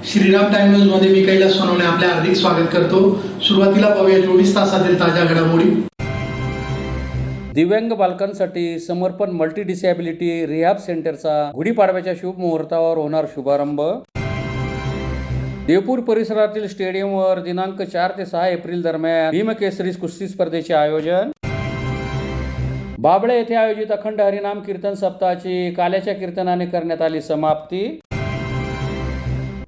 Shriram times मध्ये मी कैलास सोनवणे आपले हार्दिक स्वागत करतो। सुरुवातीला पाहूया 24 तासातील ताज्या घडामोडी। दिव्यांग बालकांसाठी समर्पण मल्टी डिसॅबिलिटी रिहॅब सेंटरचा गुढीपाडव्याच्या शुभ मुहूर्तावर होणार शुभारंभ। देवपूर परिसरातील स्टेडियमवर दिनांक 4 ते 6 एप्रिल दरम्यान भीमकेसरी कुस्ती स्पर्धेचे आयोजन। बाबळे येथे आयोजित अखंड हरिनाम कीर्तन सप्ताहाची काल्याच्या कीर्तनाने करण्यात आली समाप्ती।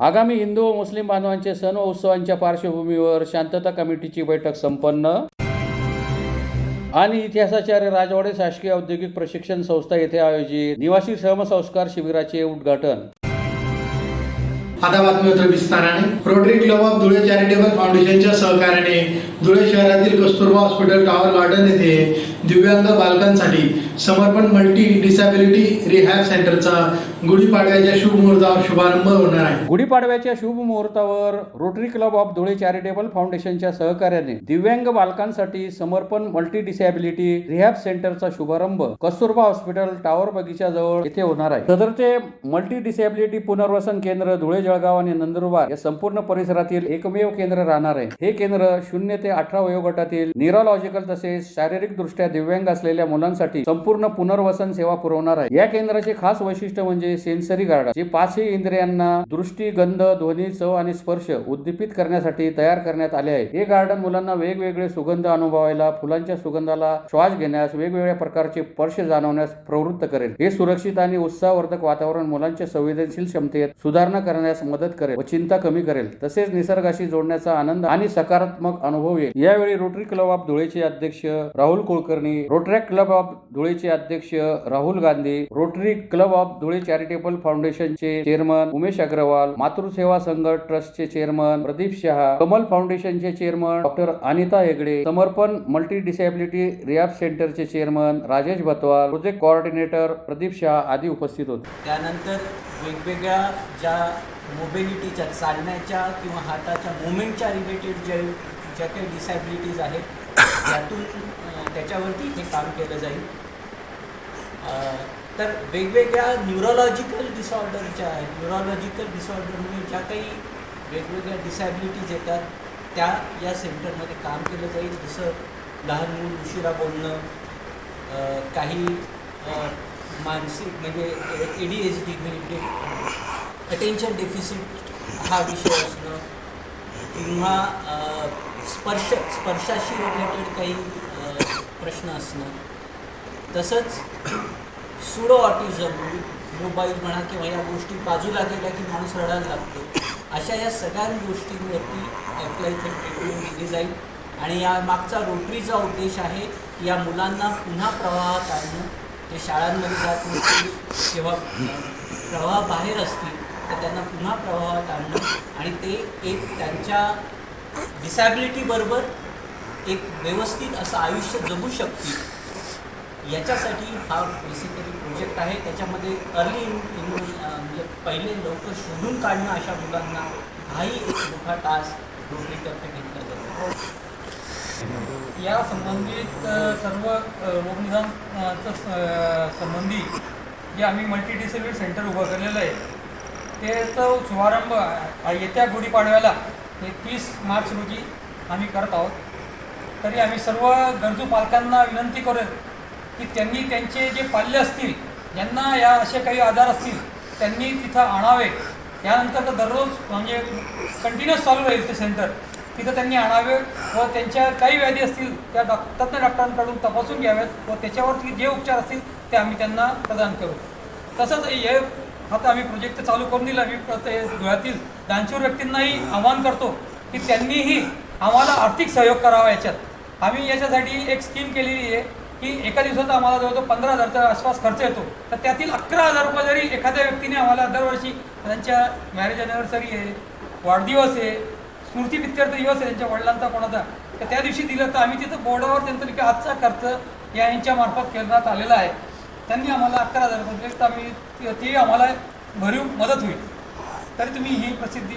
आगामी हिंदू व मुस्लिम बांधवांचे सण व उत्सवांच्या पार्श्वभूमीवर शांतता कमिटीची बैठक संपन्न। आणि इतिहासाचार्य राजवाडे शासकीय औद्योगिक प्रशिक्षण संस्था येथे आयोजित निवासी श्रमसंस्कार शिबिराचे उद्घाटन। आता बातमीपत्र विस्ताराने। Rotary club of Dhule charitable फाउंडेशनच्या सहकार्याने धुळे शहरातील कस्तुरबा हॉस्पिटल टॉवर गार्डन येथे दिव्यांग बालकांसाठी समर्पण मल्टी डिसॅबिलिटी रिहॅब सेंटरचा गुढीपाडव्याच्या शुभ मुहूर्तावर शुभारंभ होणार आहे। गुढीपाडव्याच्या शुभ मुहूर्तावर rotary club of Dhule charitable फाउंडेशनच्या सहकार्याने दिव्यांग बालकांसाठी समर्पण मल्टी डिसॅबिलिटी रिहॅब सेंटरचा शुभारंभ कस्तुरबा हॉस्पिटल टॉवर बगीचा जवळ येथे होणार आहे। सदरचे मल्टी डिसॅबिलिटी पुनर्वसन केंद्र धुळे, जळगाव आणि नंदुरबार या संपूर्ण परिसरातील एकमेव केंद्र राहणार आहे। हे केंद्र 0 ते 18 वयोगटातील न्यूरोलॉजिकल तसेच शारीरिक दृष्ट्या दिव्यांग असलेल्या मुलांसाठी संपूर्ण पुनर्वसन सेवा पुरवणार आहे। या केंद्राचे खास वैशिष्ट्य म्हणजे सेन्सरी गार्डन, जे 5 इंद्रियांना दृष्टी, गंध, ध्वनी, चव आणि स्पर्श उद्दीपित करण्यासाठी तयार करण्यात आले आहे। हे गार्डन मुलांना वेगवेगळे सुगंध अनुभवायला, फुलांच्या सुगंधाला श्वास घेण्यास, वेगवेगळ्या प्रकारचे स्पर्श जाणवण्यास प्रवृत्त करेल। हे सुरक्षित आणि उत्साहवर्धक वातावरण मुलांच्या संवेदनशील क्षमतेत सुधारणा करण्यास मदत करेल व चिंता कमी करेल, तसेच निसर्गाशी जोडण्याचा आनंद आणि सकारात्मक अनुभव येईल। यावेळी रोटरी क्लब ऑफ धुळेचे अध्यक्ष Rahul Kulkarni, rotary club of धुळेचे अध्यक्ष Rahul Gandhi, rotary club of Dhule charitable फाउंडेशनचे चेअरमन उमेश अग्रवाल, मातृसेवा संघ ट्रस्टचे चेअरमन प्रदीप शहा, कमल फाउंडेशनचे chairman doctor Anita Hegde, Samarpan multi disability rehab सेंटरचे chairman Rajesh Bhatwal, project coordinator Pradeep Shah आदी उपस्थित होते। त्यानंतर वेगवेगळ्या ज्या मोबिलिटीच्या, चालण्याच्या किंवा हाताच्या मुवमेंटच्या रिलेटेड ज्या काही डिसॅबिलिटीज आहेत त्यातून त्याच्यावरती हे काम केलं जाईल। तर वेगवेगळ्या न्यूरोलॉजिकल डिसऑर्डरमुळे ज्या काही वेगवेगळ्या डिसॅबिलिटीज येतात त्या या सेंटरमध्ये काम केलं जाईल। जसं लहान मूल उशिरा बोलणं, काही मानसिक म्हणजे ADHD म्हणजे अटेन्शन डेफिसिट हा विषय असणं, किंवा स्पर्शाशी रिलेटेड काही प्रश्न असणं, तसंच सुडो ऑटिझम, मोबाईल म्हणा किंवा या गोष्टी बाजूला गेल्या की माणूस रडायला लागतो, अशा या सगळ्या गोष्टींवरती अप्लाय ट्रीटमेंट दिली जाईल। आणि या मागचा रोटरीचा उद्देश आहे की या मुलांना पुन्हा प्रवाहात आणणं। ते शाळांमध्ये जात नसतील किंवा प्रवाह बाहेर असतील तर त्यांना पुन्हा प्रवाहात आणणं आणि ते एक त्यांच्या डिसॅबिलिटीबरोबर एक व्यवस्थित असं आयुष्य जगू शकतील याच्यासाठी हा बेसिकली प्रोजेक्ट आहे। त्याच्यामध्ये अर्ली म्हणजे पहिले लवकर शोधून काढणं अशा मुलांना हाही एक मोठा टास्क रोटरीतर्फे घेतला जातो। या संबंधित सर्व रोगनिदानचं संबंधी जे आम्ही मल्टी डिसेबिलिटी सेंटर उभं केलेलं आहे त्याचा शुभारंभ येत्या गुढीपाडव्याला 30 मार्च रोजी आम्ही करत आहोत। तरी आम्ही सर्व गरजू पालकांना विनंती करेल की त्यांनी त्यांचे जे पाल्य असतील, ज्यांना या असे काही आजार असतील, त्यांनी तिथं आणावे। यानंतर तर दररोज म्हणजे कंटिन्युअस चालू राहील ते सेंटर, तिथं त्यांनी आणावे व त्यांच्या काही व्याधी असतील त्या तज्ञ डॉक्टरांकडून तपासून घ्याव्यात व त्याच्यावरती जे उपचार असतील ते आम्ही त्यांना प्रदान करू। तसंच हे आता आम्ही प्रोजेक्ट चालू करून दिला। आम्ही धुळ्यातील दानशूर व्यक्तींनाही आवाहन करतो की त्यांनीही आम्हाला आर्थिक सहयोग करावा। याच्यात आम्ही याच्यासाठी एक स्कीम केलेली आहे की एका दिवसाचा आम्हाला जवळजवळ 15,000च्या आसपास खर्च येतो, तर त्यातील 11,000 रुपये जरी एखाद्या व्यक्तीने आम्हाला दरवर्षी त्यांच्या मॅरेज ॲनिव्हर्सरी आहे, वाढदिवस आहे, स्मृती पित्यर्थ दिवस आहे त्यांच्या वडिलांचा कोणाचा, तर त्या दिवशी दिलं तर आम्ही तिथं बोर्डावर त्यांचं की आजचा खर्च यांच्यामार्फत करण्यात आलेला आहे। त्यांनी आम्हाला 11,000 रुपये दिले तर आम्ही ती आम्हाला भरीव मदत होईल। तरी तुम्ही ही प्रसिद्धी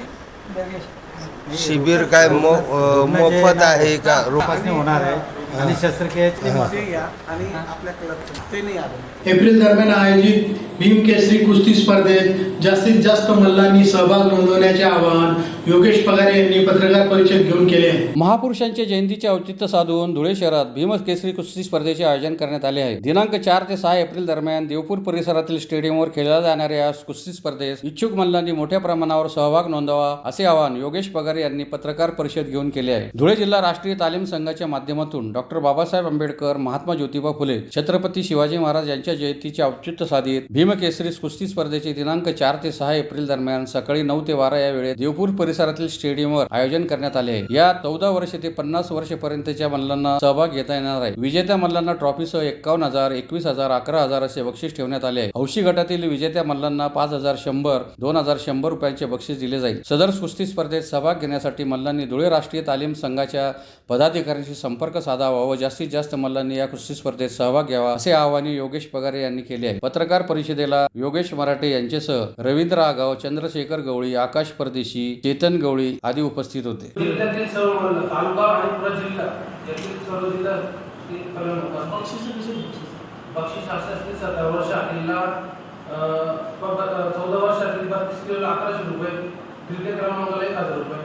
द्यावी। शिबिर काय मोफत आहे का? तपासणी होणार आहे। आणि शस्त्रक्रियेचे मध्ये या आणि आपल्या क्लबचं ते नाही आलं. एप्रिल दरम्यान आयोजित भीम केसरी कुस्ती स्पर्धेत जास्तीत जास्त मल्लांनी सहभाग नोंदवण्याचे आवाहन योगेश पगारे यांनी पत्रकार परिषद घेऊन केले आहे. महापुरुषांच्या जयंतीचे औचित्य साधून धुळे शहरात भीम केसरी कुस्ती स्पर्धेचे आयोजन करण्यात आले आहे. दिनांक 4 ते 6 एप्रिल दरम्यान देवपूर परिसरातील स्टेडियमवर खेळल्या जाणाऱ्या या कुस्ती स्पर्धेस इच्छुक मल्लांनी मोठ्या प्रमाणावर सहभाग नोंदवावा असे आवाहन योगेश पगारे यांनी पत्रकार परिषद घेऊन केले आहे. धुळे जिल्हा राष्ट्रीय तालीम संघाच्या माध्यमातून डॉक्टर बाबासाहेब आंबेडकर, महात्मा ज्योतिबा फुले, छत्रपती शिवाजी महाराज यांच्या जयंतीचे औचित्य साधित भीम केसरी कुस्ती स्पर्धेचे दिनांक 4 ते 6 एप्रिल दरम्यान सकाळी 9 ते 12 या वेळेत देवपूर परिसरातील स्टेडियमवर आयोजन करण्यात आले आहे. या 14 वर्ष ते 50 वर्षपर्यंतच्या मल्लांना सहभाग घेता येणार आहे. विजेत्या मल्लांना ट्रॉफीसह 51,000, 21,000, 11,000 असे बक्षीस ठेवण्यात आले आहे. हौशी गटातील विजेत्या मल्लांना 5,000, 100, 2,000, 100 रुपयांचे बक्षीस दिले जाईल. सदर कुस्ती स्पर्धेत सहभाग घेण्यासाठी मल्लांनी धुळे राष्ट्रीय तालीम संघाच्या पदाधिकाऱ्यांशी संपर्क साधावा व जास्तीत जास्त मल्लांनी या कुस्ती स्पर्धेत सहभाग घ्यावा असे आवाहन योगेश पगारे यांनी केले आहे. पत्रकार परिषदेला योगेश मराठे यांच्यासह रवींद्र आगाव, चंद्रशेखर गवळी, आकाश परदेशी, चेतन गवळी आदी उपस्थित होते. जिल्ह्यातील सर्व मंडळ, तालुका आणि प्रजिल्हा यातील सर्व जिल्हा बक्षीस असतील 17 वर्षातील 14 वर्षातील 32 किलोला 1100 रुपये, द्वितीय क्रमांकाला 1,000 रुपये,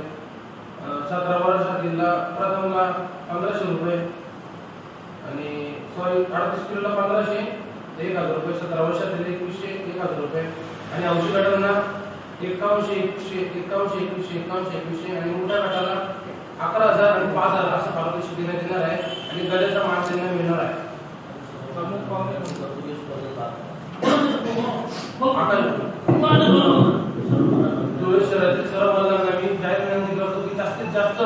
17 वर्षातील प्रथमला 1,500 रुपये आणि 38 किलोला 1,500 ते 1,000 रुपये, 17 वर्षातील 2100 1,000 रुपये आणि औषध गटांना 51, 2100 आणि मोठ्या गटाला 11,000 आणि 5,000 असं पारितोषिक देण्यात येणार आहे आणि गल्याचा मान त्यांना मिळणार आहे. प्रमुख पाहुणे धुळे शहरातील सर्व मल्लांना मी जाहीर विनंती करतो की जास्तीत जास्त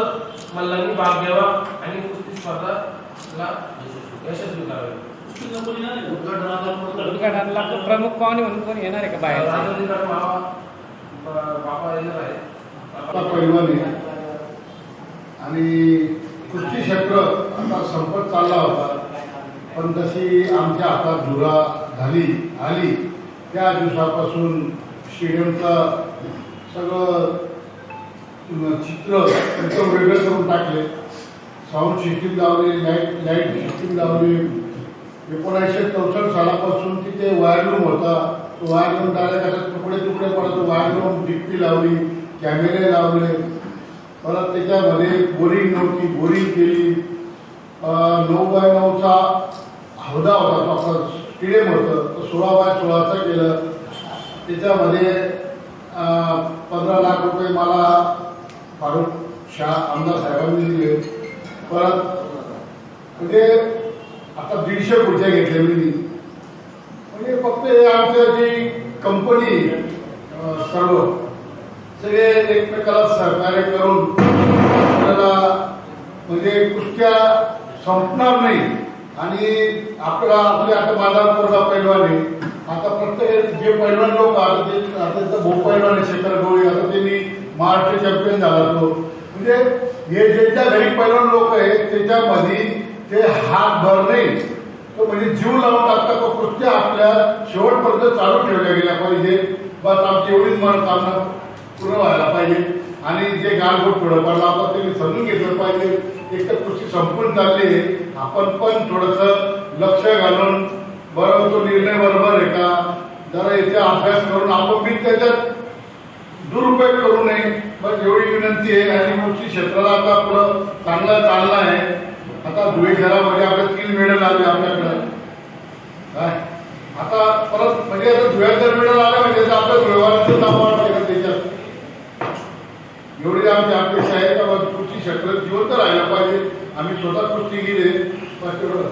मल्लांनी भाग घ्यावा आणि कुस्ती स्पर्धाला यशस्वी करावे. उद्घाटनाला प्रमुख पाहुणे म्हणून कोण येणार आहे का बाहेर? राजनंदीकर बाबा येणार आहे. पैलवानी आणि कुस्ती क्षेत्र आता संपत चालला होता, पण तशी आमच्या हातात धुरा आली त्या दिवसापासून स्टेडियमचं सगळं चित्र एकदम वेगळं करून टाकले. साऊंड सिस्टीम लावली, लाईट सिस्टीम लावली. 1964 सालापासून तिथे वायर रूम होता. तो वायर रूम डायरेक्ट तुकडे पडत वायर रूम डिप्पी लावली, कॅमेरे लावले. परत त्याच्यामध्ये बोरिंग नव्हती, बोरिंग केली. 9x9चा हौदा होता, तो आपला स्टेडियम होतं, तो 16x16चं केलं. त्याच्यामध्ये 15 लाख रुपये मला फारुख शाह आमदार साहेबांनी दिले. परत म्हणजे आता 150 खुर्च्या घेतल्या मी. म्हणजे फक्त आमच्या जी कंपनी सर्व सगळे एकमेकाला सहकार्य करून आपल्याला म्हणजे कुस्त्या संपणार नाही. आणि आपले आता बाजारपूरला पैलवान आहे, आता प्रत्येक जे पैलवान लोक आता भाऊ पैलवान आहे शेखर गवळी, आता त्यांनी महाराष्ट्र चॅम्पियन झाला. तो म्हणजे हे ज्यांच्या घरी पैलवान लोक आहेत त्याच्यामध्ये ते हात भर नाही, तो म्हणजे जीव लावून टाकतात. तो कुस्त्या आपल्या शेवटपर्यंत चालू ठेवल्या गेल्या पाहिजे. बस आमची एवढीच मनोकामना पूर्ण व्हायला पाहिजे. आणि जे गालबोट पुढं पडला आपण त्यांनी समजून घेतलं पाहिजे. एक तर कुस्ती संपून चालली आहे, आपण पण थोडंसं लक्ष घालून बरोबर तो निर्णय बरोबर आहे का जरा इथे अभ्यास करून आपण मी त्याच्यात दुरुपयोग करू नये. बस एवढी विनंती आहे. आणि कुस्ती क्षेत्राला आता पुढं चांगलं चाललं आहे. आता धुळे शहरामध्ये आपल्या 3 मेडल आले आपल्याकडं. काय आता परत म्हणजे आता धुळ्याचं मेडल आलं म्हणजे आपल्या धुळेवारांचं नाव वाटतं त्याच्यात. एवढी आमची अपेक्षा आहे का कुस्ती क्षेत्र जिवंत राहायला पाहिजे. आम्ही स्वतः कुस्ती गेले.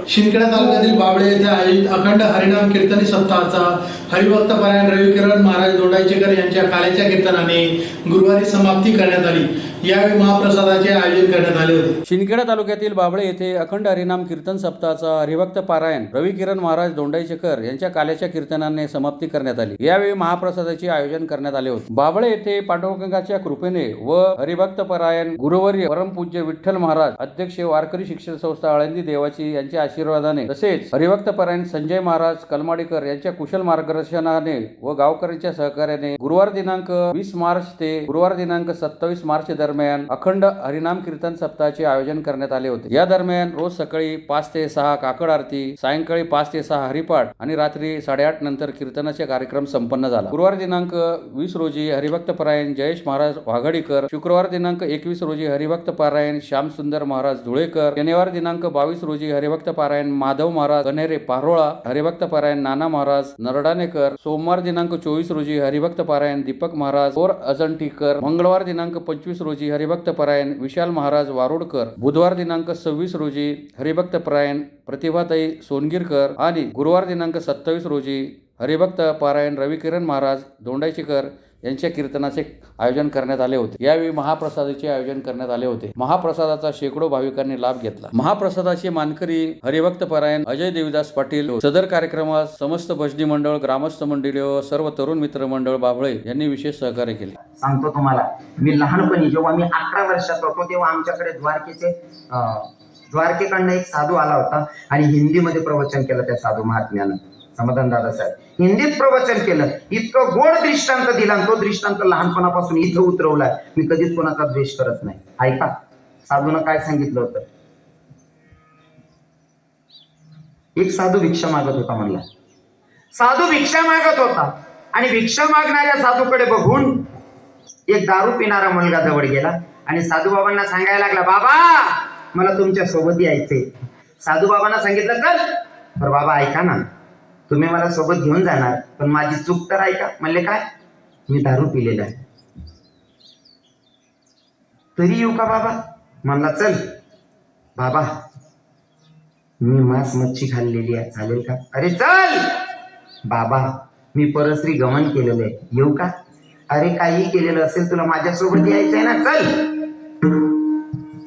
शिंदखेडा तालुक्यातील बावळे येथे आयोजित अखंड हरिनाम कीर्तनी सप्ताहाचा हरिभक्त परायण रविकिरण महाराज दोंडाईचेकर यांच्या काल्याच्या कीर्तनाने गुरुवारी समाप्ती करण्यात आली. यावेळी महाप्रसादाचे आयोजन करण्यात आले होते. शिंदखेडा तालुक्यातील बाबळे येथे अखंड हरिनाम कीर्तन सप्ताहाचा हरिभक्त पारायण रविकिरण महाराज दोंडाईचेकर यांच्या काल्याच्या कीर्तनाने समाप्ती करण्यात आली. यावेळी महाप्रसादाचे आयोजन करण्यात आले होते. बाबळे येथे पांडुरंगाच्या कृपेने व हरिभक्त परायण गुरुवर्य परमपूज्य विठ्ठल महाराज अध्यक्ष वारकरी शिक्षण संस्था आळंदी देवाची बागची यांच्या आशीर्वादाने तसेच हरिभक्त परायण संजय महाराज कलमाडीकर यांच्या कुशल मार्गदर्शनाने व गावकऱ्यांच्या सहकार्याने गुरुवार दिनांक 20 मार्च ते गुरुवार दिनांक 27 मार्च दरम्यान अखंड हरिनाम कीर्तन सप्ताहाचे आयोजन करण्यात आले होते। या दरम्यान रोज सकाळी 5 ते 6 काकड आरती, सायंकाळी 5 ते 6 हरिपाठ आणि रात्री 8:30 नंतर कीर्तनाचे कार्यक्रम संपन्न झाला। गुरुवार दिनांक 20 रोजी हरिभक्त परायण जयेश महाराज वाघाडीकर, शुक्रवार दिनांक 21 रोजी हरिभक्त पारायण श्यामसुंदर महाराज धुळेकर, शनिवार दिनांक 22 रोजी हरिभक्त पारायण माधव महाराज कन्हेरे पारोळा, हरिभक्त पारायण नाना महाराज नरडाणेकर, सोमवार दिनांक 24 रोजी हरिभक्त पारायण दीपक महाराज और अजंठीकर, मंगळवार दिनांक 25 रोजी हरिभक्त पारायण विशाल महाराज वारोडकर, बुधवार दिनांक 26 रोजी हरिभक्त पारायण प्रतिभाताई सोनगिरकर आणि गुरुवार दिनांक 27 रोजी हरिभक्त पारायण रविकिरण महाराज दोंडाईचीकर यांच्या कीर्तनाचे आयोजन करण्यात आले होते। यावेळी महाप्रसादाचे आयोजन करण्यात आले होते। महाप्रसादाचा शेकडो भाविकांनी लाभ घेतला। महाप्रसादाचे मानकरी हरिभक्त पारायण अजय देवीदास पाटील। सदर कार्यक्रमात समस्त भजनी मंडळ, ग्रामस्थ मंडळी व सर्व तरुण मित्र मंडळ बाभळे यांनी विशेष सहकार्य केले। सांगतो तुम्हाला, मी लहानपणी जेव्हा मी 11 वर्षाचा होतो तेव्हा आमच्याकडे द्वारकेकडनं एक साधू आला होता आणि हिंदीमध्ये प्रवचन केलं त्या साधू महात्म्यानं, समाधान दादा साहेब हिंदीत प्रवचन केलं। इतकं गोड दृष्टांत दिला, तो दृष्टांत लहानपणापासून इथं उतरवलाय। मी कधीच कोणाचा द्वेष करत नाही। ऐका, साधूनं काय सांगितलं होतं। एक साधू भिक्षा मागत होता म्हणला। साधू भिक्षा मागत होता आणि भिक्षा मागणाऱ्या साधूकडे बघून एक दारू पिणारा मुलगा जवळ गेला आणि साधू बाबांना सांगायला लागला, बाबा मला तुमच्या सोबत यायचंय। साधू बाबांना सांगितलं, चल। तर बाबा ऐका ना, तुम्ही मला सोबत घेऊन जाणार, पण माझी चूक तर ऐका। म्हणले, काय? मी दारू पिलेला आहे। तरी येऊ का बाबा? म्हणला, चल। बाबा मी मांस मच्छी खाल्लेली आहे, चालेल का? अरे चल। बाबा मी परस्त्री गमन केलेलं आहे, येऊ का? अरे काही केलेलं असेल तुला माझ्यासोबत यायचंय ना, चल।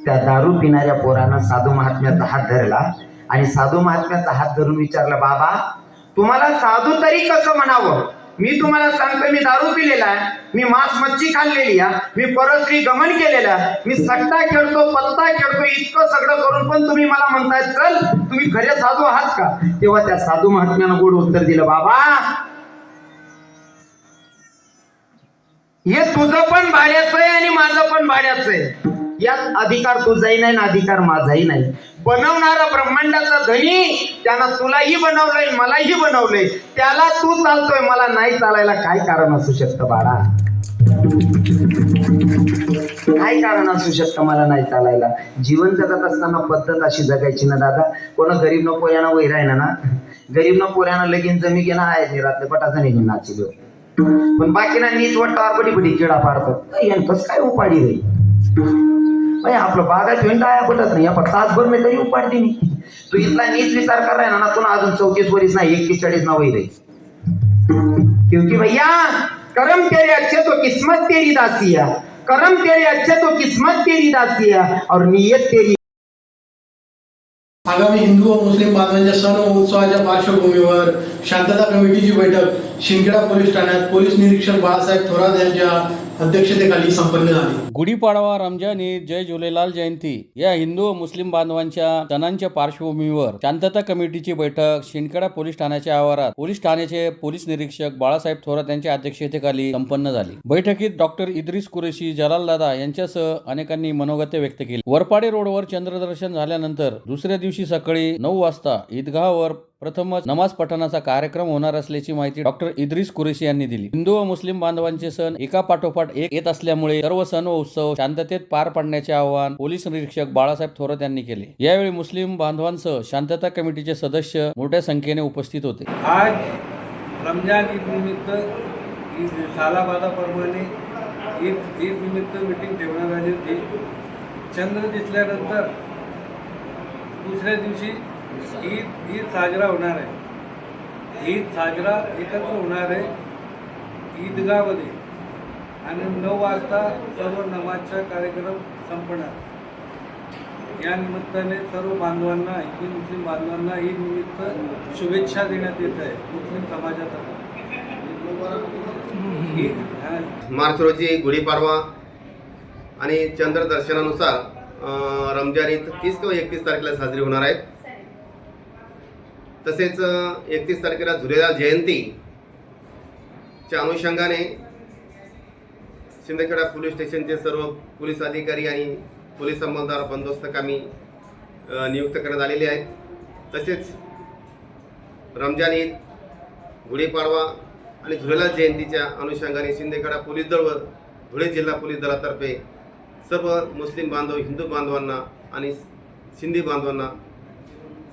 त्या दारू पिणाऱ्या पोरानं साधू महात्म्याचा हात धरला आणि साधू महात्म्याचा हात धरून विचारला, बाबा तुम्हाला साधू तरी कसं म्हणावं? मी तुम्हाला सांगतो, मी दारू पिलेला आहे, मी मांस मच्छी खाल्लेली आहे, मी परस्त्री गमन केलेलं आहे, मी सट्टा खेळतो, पत्ता खेळतो, इतकं सगळं करून पण तुम्ही मला म्हणताय चल, तुम्ही खरे साधू आहात का? तेव्हा त्या साधू महात्म्यानं गोड उत्तर दिलं, बाबा हे तुझं पण भाड्याचं आहे आणि माझं पण भाड्याचं आहे। यात अधिकार तुझाही नाही ना अधिकार माझाही नाही। बनवणारा ब्रह्मांडाचा धनी त्यानं तुलाही बनवलंय, मलाही बनवलंय, त्याला तू चालतोय, मला नाही चालायला काय कारण असू शकतं बाळा? काय कारण असू शकतं मला नाही चालायला? जीवन जगत असताना पद्धत अशी जगायची ना दादा। कोण गरीब न पोऱ्यानं वैरायना ना, गरीब न पोऱ्यानं लगीन जमी घेणं आहे रात्री पटाचा निघून नाची देऊ, पण बाकीना नीच वाटतं बडी बडी किडा पाडतात। यांकच काय उपाडी रे आपलं बागायत होईन काय पटत नाही, आपण तासभर मी तरी उपाडते नाही। तू इथला नीच विचार कराय ना, तुला अजून 34 वरीस नाही 41 ना वही रे। क्योंकि भैया करम तेरे अच्छे तो किस्मत तेरी दासिया, करम तेरे अच्छे तो किस्मत तेरी दासिया और नियत तेरी। आगामी हिंदू व मुस्लिम बांधवांच्या सण व उत्सवाच्या पार्श्वभूमीवर शांतता कमिटीची बैठक शिंदखेडा पोलीस ठाण्यात पोलीस निरीक्षक बाळासाहेब थोरात यांच्या अध्यक्षतेखाली संपन्न झाली। गुढीपाडवा, रमजान ईद, जय झुलेलाल जयंती या हिंदू व मुस्लिम बांधवांच्या सणांच्या पार्श्वभूमीवर शांतता कमिटीची बैठक शिंदखेडा पोलीस ठाण्याच्या आवारात पोलीस ठाण्याचे पोलीस निरीक्षक बाळासाहेब थोरात यांच्या अध्यक्षतेखाली संपन्न झाली। बैठकीत डॉक्टर इद्रिस कुरेशी, जलालदादा यांच्यासह अनेकांनी मनोगत व्यक्त केली। वरपाडे रोडवर चंद्रदर्शन झाल्यानंतर दुसऱ्या दिवशी सकाळी 9 वाजता ईदगाहवर प्रथमच नमाज पठणाचा कार्यक्रम होणार असल्याची माहिती डॉक्टर इद्रिस कुरेशी यांनी दिली। हिंदू व मुस्लिम बांधवांचे सण एका पाठोपाठ एक येत असल्यामुळे सर्व सण व उत्सव शांततेत पार पाडण्याचे आवाहन पोलीस निरीक्षक बाळासाहेब थोरात यांनी केले। यावेळी मुस्लिम बांधवांसह शांतता कमिटीचे सदस्य मोठ्या संख्येने उपस्थित होते। आज रमजान ईद निमित्त सालाबादाप्रमाणे ईद निमित्त मीटिंग ठेवण्यात आली होती। चंद्र दिसल्यानंतर दुसऱ्या दिवशी ईद साजरा होणार आहे। ईद साजरा एकत्र होणार आहे ईदगाहमध्ये आणि 9 वाजता सर्व नमाजचा कार्यक्रम संपणार। या निमित्ताने सर्व बांधवांना, हिंदू मुस्लिम बांधवांना ईद निमित्त शुभेच्छा देण्यात येत आहे मुस्लिम समाजातर्फे। मार्च रोजी गुढीपाडवा आणि चंद्रदर्शनानुसार रमजान ईद 30 किंवा 31 तारखेला साजरी होणार आहे। तसेच 31 तारखेला झुलेलाल जयंतीच्या अनुषंगाने शिंदखेडा पोलीस स्टेशनचे सर्व पोलीस अधिकारी आणि पोलीस अंमलदार बंदोबस्त कामी नियुक्त करण्यात आलेले आहेत. तसेच रमजान ईद, गुढीपाडवा आणि झुलेलाल जयंतीच्या अनुषंगाने शिंदखेडा पोलीस दल व धुळे जिल्हा पोलीस दलातर्फे सर्व मुस्लिम बांधव, हिंदू बांधवांना आणि सिंधी बांधवांना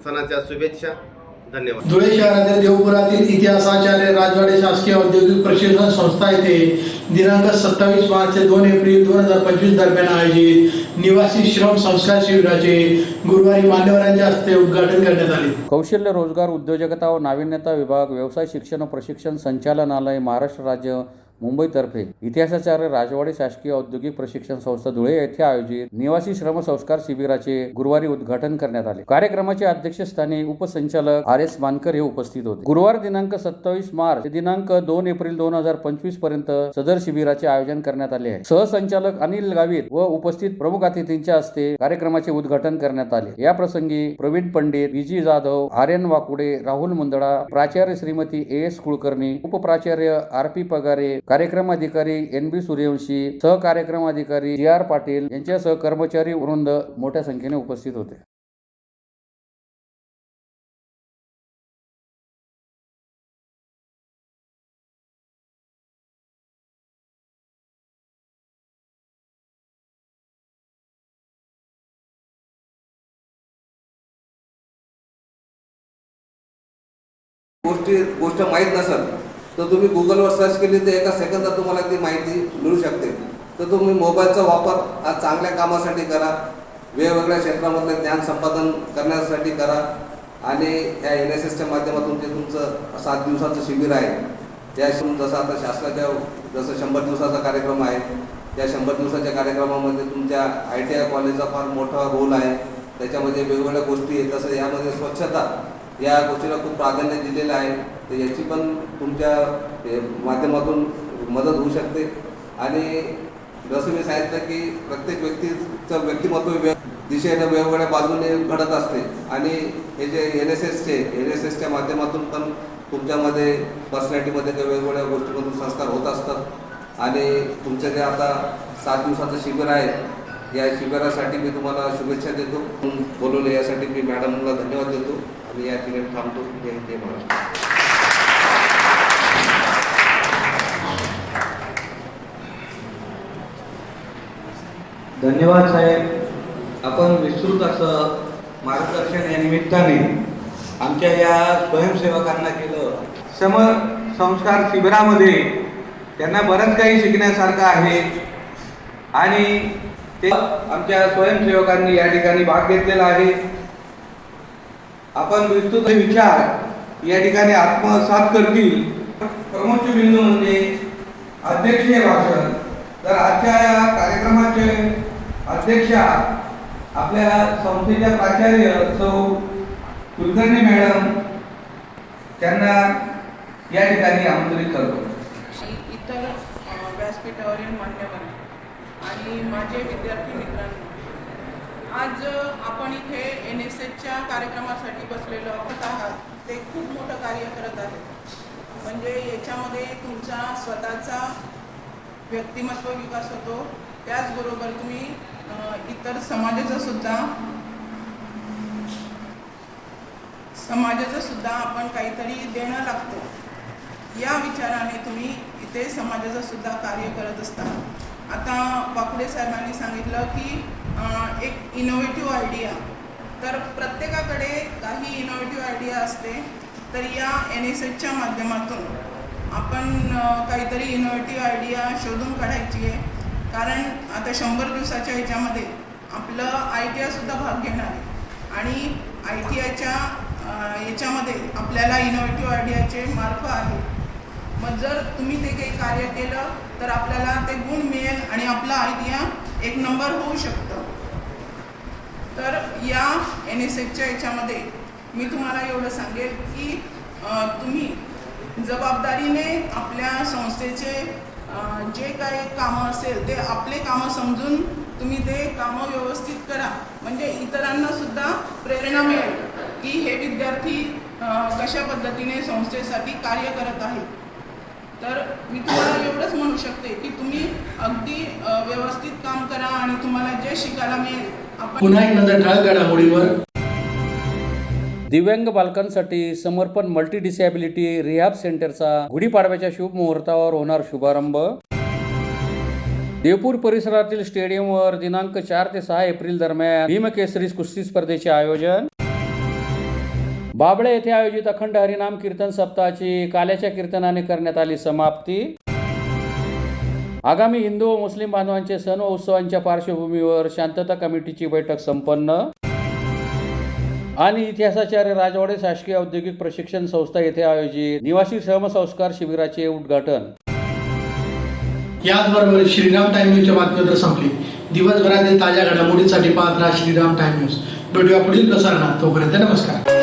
सणाच्या शुभेच्छा. धन्यवाद. धुळे शहरातील देवपुरातील इतिहासाचार्य राजवाडे शासकीय औद्योगिक प्रशिक्षण संस्था येथे दिनांक 27 मार्च ते 2 एप्रिल 2025 दरम्यान आयोजित निवासी श्रम संस्कार शिबिराचे गुरुवारी मान्यवरांच्या हस्ते उद्घाटन करण्यात आले. कौशल्य रोजगार उद्योजकता व नाविन्यता विभाग, व्यवसाय शिक्षण व प्रशिक्षण संचालनालय, महाराष्ट्र राज्य, मुंबईतर्फे इतिहासाचार्य राजवाडे शासकीय औद्योगिक प्रशिक्षण संस्था धुळे येथे आयोजित निवासी श्रम संस्कार शिबिराचे गुरुवारी उद्घाटन करण्यात आले. कार्यक्रमाचे अध्यक्षस्थानी उपसंचालक RS मानकर हे उपस्थित होते. गुरुवार दिनांक 27 मार्च ते दिनांक 2 एप्रिल 2025 पर्यंत सदर शिबिराचे आयोजन करण्यात आले आहे. सहसंचालक अनिल गावित व उपस्थित प्रमुख अतिथींच्या हस्ते कार्यक्रमाचे उद्घाटन करण्यात आले. या प्रसंगी प्रवीण पंडित, BG जाधव, आर्यन वाकुडे, राहुल मुंदडा, प्राचार्य श्रीमती AS कुलकर्णी, उपप्राचार्य RP पगारे, कार्यक्रम अधिकारी NB सूर्यवंशी, सहकार्यक्रम अधिकारी GR पाटील यांच्यासह कर्मचारी वृंद मोठ्या संख्येने उपस्थित होते. गोष्ट माहीत नसेल तर तुम्ही गुगलवर सर्च केली तर एका सेकंदात तुम्हाला ती माहिती मिळू शकते. तर तुम्ही मोबाईलचा वापर हा चांगल्या कामासाठी करा, वेगवेगळ्या क्षेत्रामधले ज्ञान संपादन करण्यासाठी करा. आणि या NSSच्या माध्यमातून जे तुमचं 7 दिवसाचं शिबिर आहे, त्या जसं आता शासनाच्या जसं 100 दिवसाचा कार्यक्रम आहे, त्या 100 दिवसाच्या कार्यक्रमामध्ये तुमच्या ITI कॉलेजचा फार मोठा रोल आहे. त्याच्यामध्ये वेगवेगळ्या गोष्टी आहेत. तसं यामध्ये स्वच्छता या गोष्टीला खूप प्राधान्य दिलेलं आहे. तर याची पण तुमच्या माध्यमातून मदत होऊ शकते. आणि जसं मी सांगितलं की प्रत्येक व्यक्तीचं व्यक्तिमत्व दिशेनं वेगवेगळ्या बाजूने घडत असते. आणि हे जे NSSच्या माध्यमातून पण तुमच्यामध्ये पर्सनॅलिटीमध्ये काही वेगवेगळ्या गोष्टीमधून संस्कार होत असतात. आणि तुमचं जे आता 7 दिवसाचं शिबिर आहे, या शिबिरासाठी मी तुम्हाला शुभेच्छा देतो. बोलवले यासाठी मी मॅडमला धन्यवाद देतो आणि या ठिकाणी थांबतो. जय महाराष्ट्र. धन्यवाद साहेब. आपण विस्तृत असं मार्गदर्शन या निमित्ताने आमच्या या स्वयंसेवकांना केलं. संस्कार शिबिरामध्ये त्यांना बरंच काही शिकण्यासारखं आहे आणि ते आमच्या स्वयंसेवकांनी या ठिकाणी भाग घेतलेला आहे. आपण विस्तृत विचार या ठिकाणी आत्मसात करतील. प्रमुख बिंदू म्हणजे अध्यक्षीय भाषण. तर आजच्या या कार्यक्रमाचे अध्यक्षा आपल्या संस्थेच्या प्राचार्य सौ कुलकर्णी मॅडम, त्यांना या ठिकाणी आमंत्रित करतो. इतर व्यासपीठावरील मान्यवर आणि माझे विद्यार्थी मित्रांनो, आज आपण इथे NSSच्या कार्यक्रमासाठी बसलेलो आहात. ते खूप मोठं कार्य करत आहेत. म्हणजे याच्यामध्ये तुमचा स्वतःचा व्यक्तिमत्व विकास होतो, त्याचबरोबर तुम्ही इतर समाजाचा सुद्धा आपण काहीतरी देणं लागतो या विचाराने तुम्ही इथे समाजाचं सुद्धा कार्य करत असता. आता वाकुडे साहेबांनी सांगितलं की एक इनोव्हेटिव्ह आयडिया, तर प्रत्येकाकडे काही इनोव्हेटिव्ह आयडिया असते. तर या NSSच्या माध्यमातून आपण काहीतरी इनोव्हेटिव्ह आयडिया शोधून काढायची आहे. कारण आता 100 दिवसाच्या ह्याच्यामध्ये आपलं ITI सुद्धा भाग घेणार आहे आणि ITIच्या याच्यामध्ये आपल्याला इनोव्हेटिव्ह आयडियाचे मार्क आहे. मग जर तुम्ही ते काही कार्य केलं तर आपल्याला ते गुण मिळेल आणि आपला आयडिया 1 नंबर होऊ शकतं. तर या NSSच्या याच्यामध्ये मी तुम्हाला एवढं सांगेल की तुम्ही जबाबदारीने आपल्या संस्थेचे जे काही कामं असेल ते आपले कामं समजून तुम्ही ते कामं व्यवस्थित करा. म्हणजे इतरांना सुद्धा प्रेरणा मिळेल की हे विद्यार्थी कशा पद्धतीने संस्थेसाठी कार्य करत आहे. तर मी तुम्हाला एवढंच म्हणू शकते की तुम्ही अगदी व्यवस्थित काम करा आणि तुम्हाला जे शिकायला मिळेल. आपण पुन्हा एक नजर ठळक घडामोडीवर. दिव्यांग बालकांसाठी समर्पण मल्टी डिसॅबिलिटी रिहॅब सेंटरचा गुढीपाडव्याच्या शुभ मुहूर्तावर होणार शुभारंभ. देवपूर परिसरातील स्टेडियमवर दिनांक 4 ते 6 एप्रिल दरम्यान भीमकेसरी कुस्ती स्पर्धेचे आयोजन. बाबळे येथे आयोजित अखंड हरिनाम कीर्तन सप्ताहाची काल्याच्या कीर्तनाने करण्यात आली समाप्ती. आगामी हिंदू व मुस्लिम बांधवांचे सण व उत्सवांच्या पार्श्वभूमीवर शांतता कमिटीची बैठक संपन्न. आणि इतिहासाचार्य राजवाडे शासकीय औद्योगिक प्रशिक्षण संस्था येथे आयोजित निवासी श्रमसंस्कार शिबिराचे उद्घाटन. याचबरोबर श्रीराम टाइम न्यूजच्या बातमीपत्र संपली. दिवसभरातील ताज्या घडामोडींसाठी पाहत राहा श्रीराम टाइम न्यूज. भेटूया पुढील प्रसारणात. तोपर्यंत नमस्कार.